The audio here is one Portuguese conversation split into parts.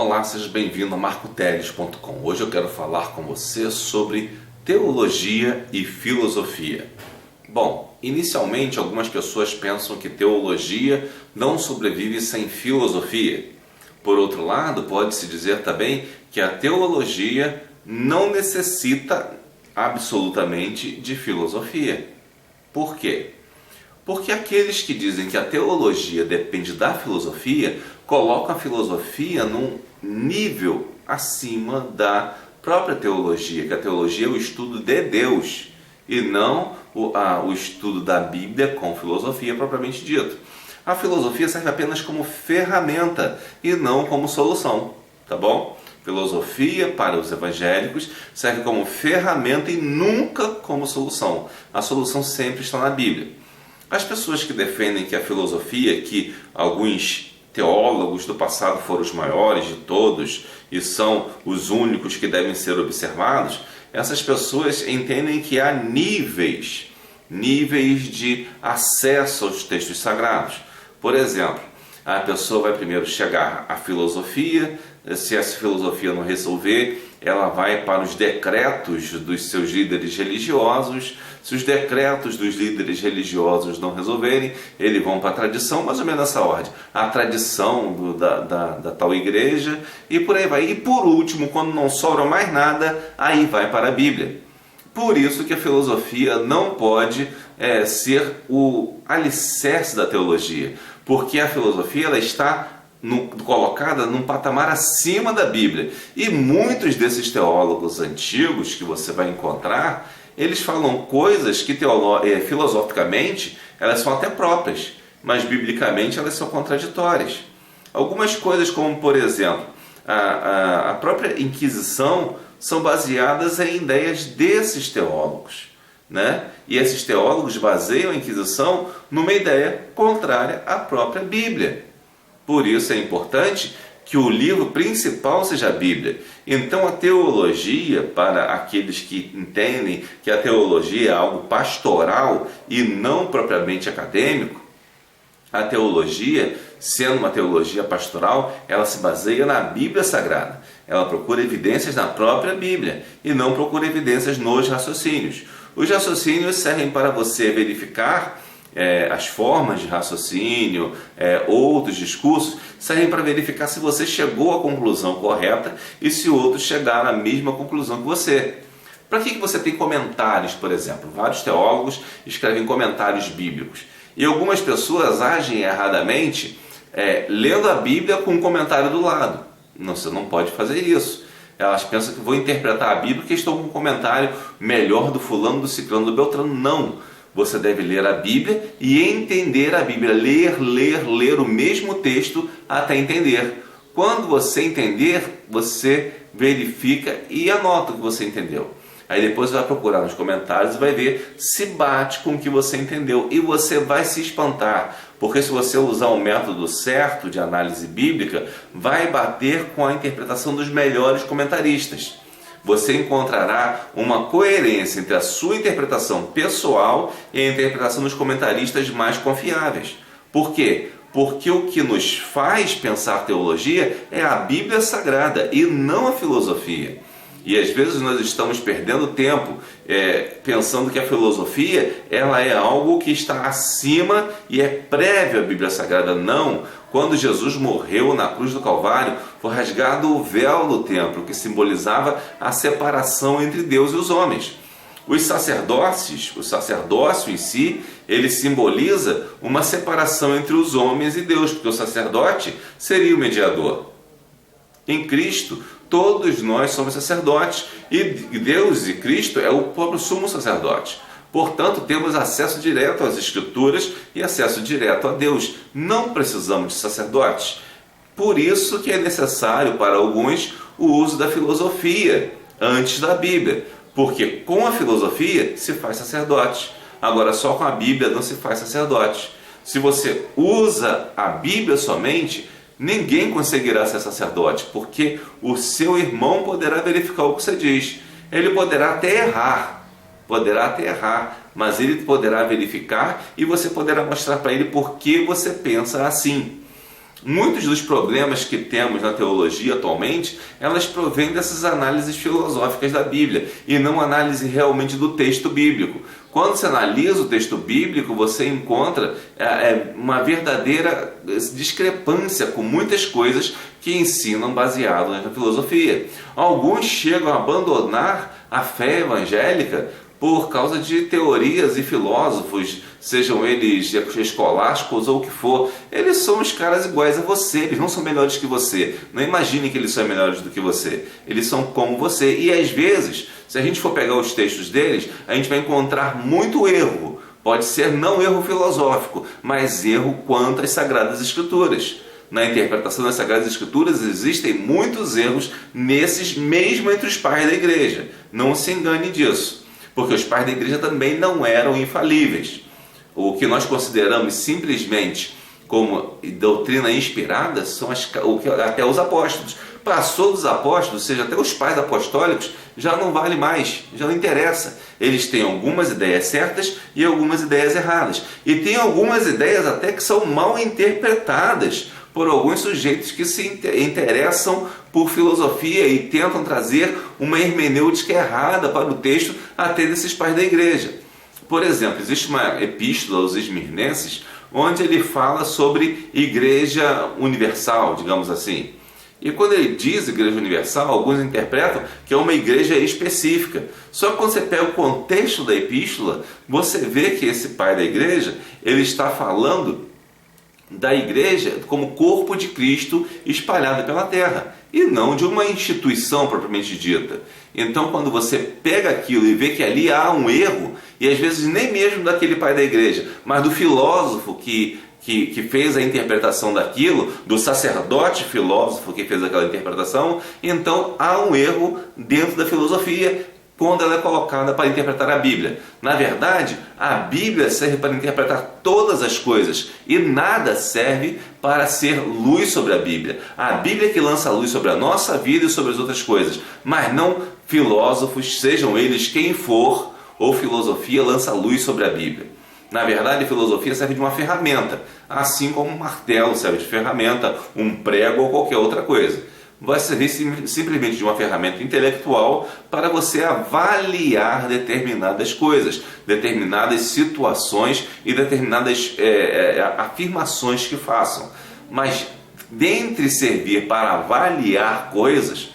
Olá, seja bem-vindo a marcoteles.com. Hoje eu quero falar com você sobre teologia e filosofia. Bom, inicialmente algumas pessoas pensam que teologia não sobrevive sem filosofia. Por outro lado, pode-se dizer também que a teologia não necessita absolutamente de filosofia. Por quê? Porque aqueles que dizem que a teologia depende da filosofia, colocam a filosofia num nível acima da própria teologia, que a teologia é o estudo de Deus e não o estudo da Bíblia com filosofia propriamente dito. A filosofia serve apenas como ferramenta e não como solução, tá bom? Filosofia para os evangélicos serve como ferramenta e nunca como solução. A solução sempre está na Bíblia. As pessoas que defendem que a filosofia, que alguns teólogos do passado foram os maiores de todos e são os únicos que devem ser observados, essas pessoas entendem que há níveis de acesso aos textos sagrados. Por exemplo, a pessoa vai primeiro chegar à filosofia, se essa filosofia não resolver, ela vai para os decretos dos seus líderes religiosos. Se os decretos dos líderes religiosos não resolverem, eles vão para a tradição, mais ou menos nessa ordem. A tradição da tal igreja e por aí vai. E por último, quando não sobra mais nada, aí vai para a Bíblia. Por isso que a filosofia não pode ser o alicerce da teologia, porque a filosofia ela está colocada num patamar acima da Bíblia. E muitos desses teólogos antigos que você vai encontrar, eles falam coisas que filosoficamente elas são até próprias, mas biblicamente elas são contraditórias. Algumas coisas como, por exemplo, a própria Inquisição são baseadas em ideias desses teólogos, né? E esses teólogos baseiam a Inquisição numa ideia contrária à própria Bíblia. Por isso é importante que o livro principal seja a Bíblia. Então a teologia, para aqueles que entendem que a teologia é algo pastoral e não propriamente acadêmico, a teologia, sendo uma teologia pastoral, ela se baseia na Bíblia Sagrada. Ela procura evidências na própria Bíblia e não procura evidências nos raciocínios. Os raciocínios servem para você verificar as formas de raciocínio, outros discursos, servem para verificar se você chegou à conclusão correta e se outros chegaram à mesma conclusão que você. Para que você tem comentários, por exemplo? Vários teólogos escrevem comentários bíblicos. E algumas pessoas agem erradamente lendo a Bíblia com um comentário do lado. Não, você não pode fazer isso. Elas pensam que vou interpretar a Bíblia porque estou com um comentário melhor do fulano, do ciclano, do beltrano. Não. Você deve ler a Bíblia e entender a Bíblia. Ler o mesmo texto até entender. Quando você entender, você verifica e anota o que você entendeu. Aí depois você vai procurar nos comentários e vai ver se bate com o que você entendeu. E você vai se espantar, porque se você usar o método certo de análise bíblica, vai bater com a interpretação dos melhores comentaristas. Você encontrará uma coerência entre a sua interpretação pessoal e a interpretação dos comentaristas mais confiáveis. Por quê? Porque o que nos faz pensar teologia é a Bíblia Sagrada e não a filosofia. E às vezes nós estamos perdendo tempo pensando que a filosofia ela é algo que está acima e é prévio à Bíblia Sagrada. Não! Quando Jesus morreu na cruz do Calvário, foi rasgado o véu do templo, que simbolizava a separação entre Deus e os homens. O sacerdócio em si, ele simboliza uma separação entre os homens e Deus, porque o sacerdote seria o mediador. Em Cristo, todos nós somos sacerdotes e Deus e Cristo é o próprio sumo sacerdote. Portanto, temos acesso direto às Escrituras e acesso direto a Deus. Não precisamos de sacerdotes. Por isso que é necessário para alguns o uso da filosofia antes da Bíblia. Porque com a filosofia se faz sacerdote. Agora, só com a Bíblia não se faz sacerdote. Se você usa a Bíblia somente, ninguém conseguirá ser sacerdote, porque o seu irmão poderá verificar o que você diz. Ele poderá até errar, mas ele poderá verificar e você poderá mostrar para ele por que você pensa assim. Muitos dos problemas que temos na teologia atualmente, elas provêm dessas análises filosóficas da Bíblia e não análise realmente do texto bíblico. Quando você analisa o texto bíblico, você encontra uma verdadeira discrepância com muitas coisas que ensinam baseado na filosofia. Alguns chegam a abandonar a fé evangélica por causa de teorias e filósofos, sejam eles escolásticos ou o que for. Eles são os caras iguais a você, eles não são melhores que você. Não imagine que eles são melhores do que você. Eles são como você. E às vezes, se a gente for pegar os textos deles, a gente vai encontrar muito erro. Pode ser não erro filosófico, mas erro quanto às Sagradas Escrituras. Na interpretação das Sagradas Escrituras existem muitos erros nesses, mesmo entre os pais da igreja. Não se engane disso. Porque os pais da igreja também não eram infalíveis. O que nós consideramos simplesmente como doutrina inspirada são até os apóstolos. Passou dos apóstolos, ou seja, até os pais apostólicos, já não vale mais, já não interessa. Eles têm algumas ideias certas e algumas ideias erradas. E tem algumas ideias até que são mal interpretadas por alguns sujeitos que se interessam por filosofia e tentam trazer uma hermenêutica errada para o texto até desses pais da igreja. Por exemplo, existe uma epístola aos Esmirnenses onde ele fala sobre igreja universal, digamos assim. E quando ele diz igreja universal, alguns interpretam que é uma igreja específica. Só que quando você pega o contexto da epístola, você vê que esse pai da igreja, ele está falando da igreja como corpo de Cristo espalhado pela terra, e não de uma instituição propriamente dita. Então, quando você pega aquilo e vê que ali há um erro, e às vezes nem mesmo daquele pai da igreja, mas do filósofo que fez a interpretação daquilo, do sacerdote filósofo que fez aquela interpretação, então há um erro dentro da filosofia quando ela é colocada para interpretar a Bíblia. Na verdade, a Bíblia serve para interpretar todas as coisas e nada serve para ser luz sobre a Bíblia. A Bíblia é que lança luz sobre a nossa vida e sobre as outras coisas, mas não filósofos, sejam eles quem for, ou filosofia lança luz sobre a Bíblia. Na verdade, a filosofia serve de uma ferramenta, assim como um martelo serve de ferramenta, um prego ou qualquer outra coisa. Vai servir simplesmente de uma ferramenta intelectual para você avaliar determinadas coisas, determinadas situações e determinadas afirmações que façam. Mas, dentre servir para avaliar coisas,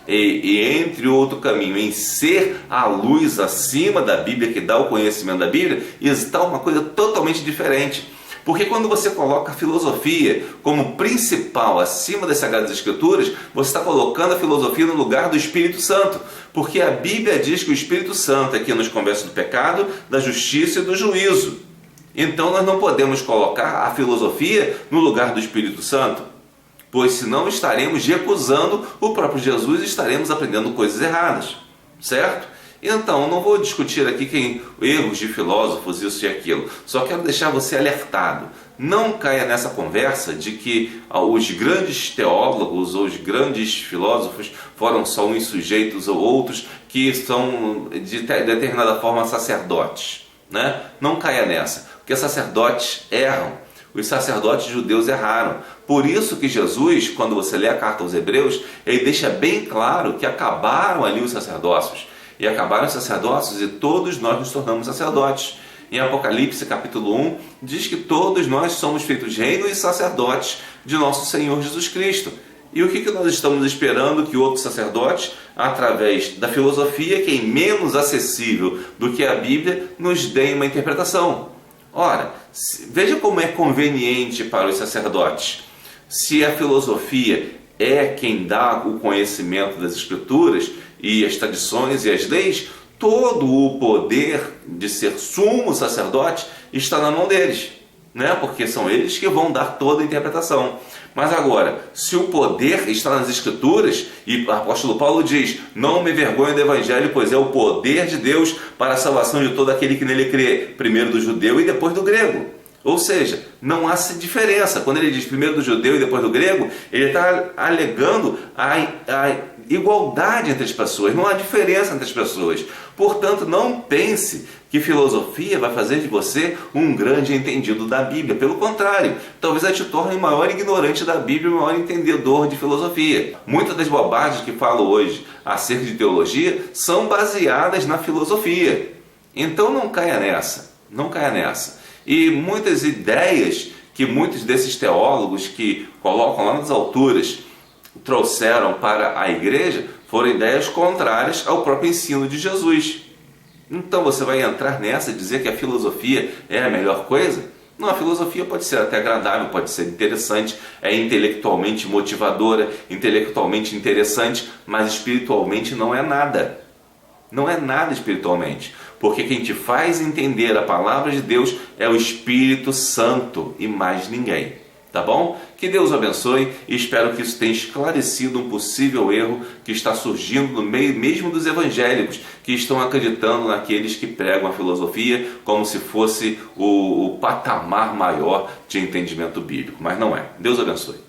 e entre outro caminho, em ser a luz acima da Bíblia, que dá o conhecimento da Bíblia, está uma coisa totalmente diferente. Porque quando você coloca a filosofia como principal acima das Sagradas Escrituras, você está colocando a filosofia no lugar do Espírito Santo. Porque a Bíblia diz que o Espírito Santo é quem nos convence do pecado, da justiça e do juízo. Então nós não podemos colocar a filosofia no lugar do Espírito Santo, pois senão estaremos recusando o próprio Jesus e estaremos aprendendo coisas erradas, certo? Então, não vou discutir aqui erros de filósofos, isso e aquilo. Só quero deixar você alertado. Não caia nessa conversa de que os grandes teólogos ou os grandes filósofos foram só uns sujeitos ou outros que são, de determinada forma, sacerdotes, né? Não caia nessa, porque sacerdotes erram. Os sacerdotes judeus erraram. Por isso que Jesus, quando você lê a carta aos Hebreus, ele deixa bem claro que acabaram ali os sacerdócios. E acabaram os sacerdócios e todos nós nos tornamos sacerdotes. Em Apocalipse capítulo 1, diz que todos nós somos feitos reino e sacerdotes de nosso Senhor Jesus Cristo. E o que nós estamos esperando que outros sacerdotes, através da filosofia, que é menos acessível do que a Bíblia, nos deem uma interpretação? Ora, veja como é conveniente para os sacerdotes. Se a filosofia é quem dá o conhecimento das Escrituras e as tradições e as leis, todo o poder de ser sumo sacerdote está na mão deles, né? Porque são eles que vão dar toda a interpretação. Mas agora, se o poder está nas Escrituras, e o apóstolo Paulo diz: não me vergonho do Evangelho, pois é o poder de Deus para a salvação de todo aquele que nele crê, primeiro do judeu e depois do grego. Ou seja, não há diferença. Quando ele diz primeiro do judeu e depois do grego, ele está alegando a igualdade entre as pessoas, não há diferença entre as pessoas. Portanto, não pense que filosofia vai fazer de você um grande entendido da Bíblia. Pelo contrário, talvez ela te torne o maior ignorante da Bíblia e o maior entendedor de filosofia. Muitas das bobagens que falo hoje acerca de teologia são baseadas na filosofia. Então não caia nessa, não caia nessa. E muitas ideias que muitos desses teólogos que colocam lá nas alturas trouxeram para a igreja foram ideias contrárias ao próprio ensino de Jesus. Então você vai entrar nessa e dizer que a filosofia é a melhor coisa? Não, a filosofia pode ser até agradável, pode ser interessante, é intelectualmente motivadora, intelectualmente interessante, mas espiritualmente não é nada. Não é nada espiritualmente, porque quem te faz entender a palavra de Deus é o Espírito Santo e mais ninguém. Tá bom? Que Deus abençoe e espero que isso tenha esclarecido um possível erro que está surgindo no meio mesmo dos evangélicos, que estão acreditando naqueles que pregam a filosofia como se fosse o patamar maior de entendimento bíblico, mas não é. Deus abençoe.